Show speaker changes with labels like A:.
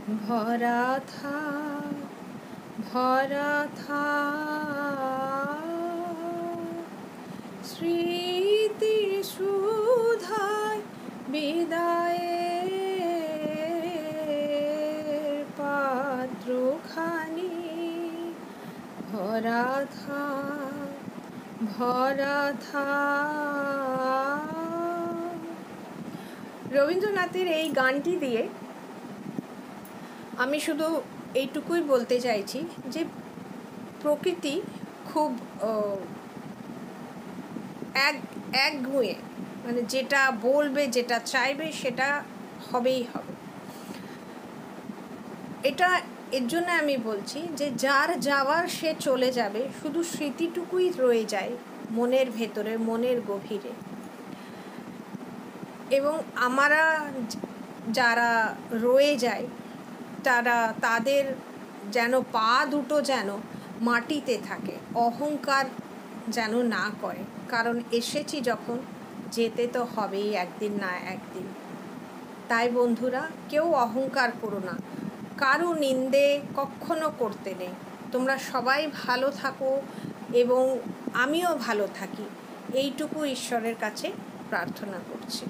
A: ভরা থা ভরা থা স্মৃতির সুধায় বিদায়ের পাত্রখানি ভরা থা ভরা থা। রবীন্দ্রনাথের এই গানটি দিয়ে আমি শুধু এইটুকুই বলতে চাইছি যে প্রকৃতি খুব একগুঁয়ে, মানে যেটা বলবে, যেটা চাইবে সেটা হবেই হবে। এটা এর জন্য আমি বলছি যে যার যাওয়ার সে চলে যাবে, শুধু স্মৃতিটুকুই রয়ে যায় মনের ভেতরে, মনের গভীরে। এবং আমরা যারা রয়ে যায় তাদের যেন পা দুটো যেন মাটিতে থাকে, অহংকার যেন না করে, কারণ এসেছি যখন, যেতে তো হবেই একদিন না একদিন। তাই বন্ধুরা, কেউ অহংকার করো না, কারো নিন্দে কখনো করতে নেই। তোমরা সবাই ভালো থাকো এবং আমিও ভালো থাকি, এইটুকু ঈশ্বরের কাছে প্রার্থনা করছি।